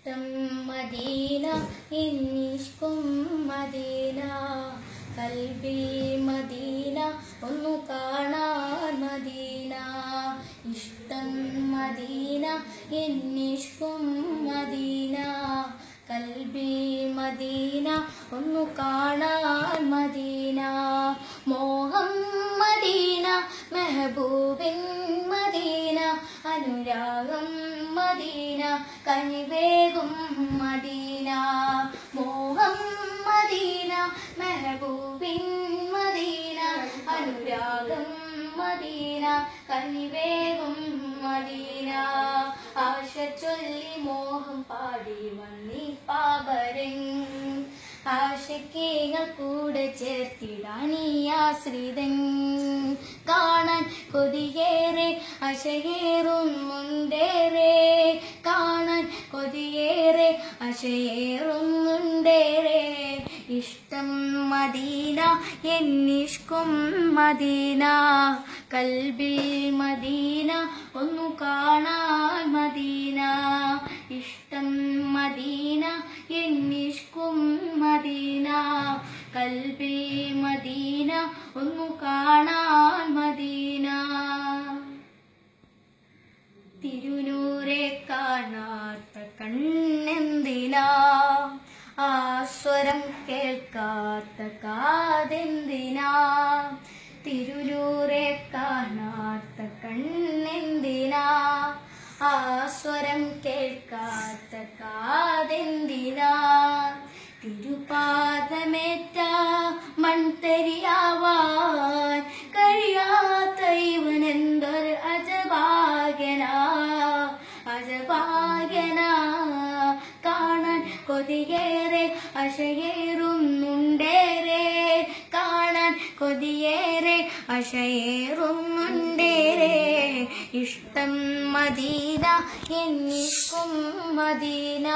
ഇഷ്ടം Medina എന്നിഷ്കും Medina കൽബിൽ Medina ഒന്നു കാണാൻ മദീന ഇഷ്ടം മദീന എന്നിഷ്കും മദീന കൽബിൽ മദീന ഒന്നു കാണാൻ മദീന മോഹം മദീന മെഹബൂബിൻ മദീന അനുരാഗം മദീന കനിവേകും മദീന മോഹം മദീന മെഹബൂബിൻ മദീന അനുരാഗം മദീന കനിവേകും മദീന ആശ ചൊല്ലി മോഹം പാടി വന്നി പാപരൻ ആശയ്ക്കങ്ങൾ കൂടെ ചേർത്തിടാനീ ആശ്രിതൻ കാണാൻ കൊതിയേറെ അശയേറുന്നുണ്ടേറെ കാണാൻ കൊതിയേറെ അശയേറുന്നുണ്ടേറെ ഇഷ്ടം മദീന എന്നിഷ്കും മദീന കൽബിൽ മദീന ഒന്നു കാണാൻ മദീന ഇഷ്ടം മദീന എന്നിഷ്കും മദീന കൽബിൽ മദീന ഒന്നു കാണാൻ മദീന തിരുനൂരെ കാണാത്ത കണ്ണെന്തിനാ ആ സ്വരം കേൾക്കാത്ത കാതെന്തിനാ തിരുനൂരെ കാണാത്ത കണ്ണെന്തിനാ ആ സ്വരം കേൾക്കാത്ത കാതെന്തിനാ തിരുപാദമേറ്റ മൺതരിയാവാൻ കഴിയാത്ത ഇവനെന്തൊരു അജഭാഗ്യനാ അജഭാഗ്യനാ കാണാൻ കൊതിയേറെ അശയേറുന്നുണ്ടേറെ കാണാൻ കൊതിയേറെ അശയേറുന്നുണ്ടേറെ ഇഷ്ടം മദീന എന്നിഷ്കും മദീന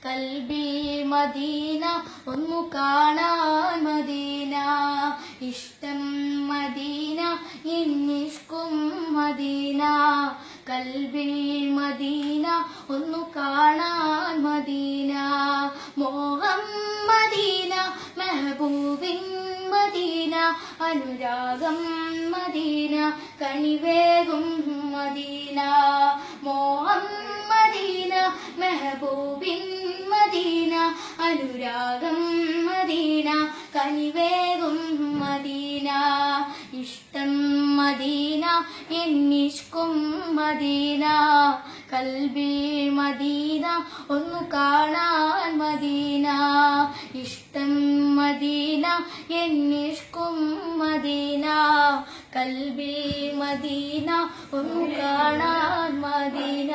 കൽബിൽ മദീന ഒന്നു കാണാൻ മദീന ഇഷ്ടം മദീന എന്നിഷ്കും മദീന കൽബിൽ മദീന ഒന്നു കാണാൻ മദീന മോഹം മദീന മെഹബൂബിൻ മദീന അനുരാഗം മദീന കനിവേകും മദീന മോഹം മദീന മെഹബൂബിൻ മദീന അനുരാഗം മദീന കനിവേകും മദീന ഇഷ്ടം മദീന എന്നിഷ്കും മദീന കൽബിൽ മദീന ഒന്നു കാണാൻ മദീന ഇഷ്ടം മദീന എന്നിഷ്കും മദീന കൽബിൽ മദീന ഒന്നു കാണാൻ മദീന.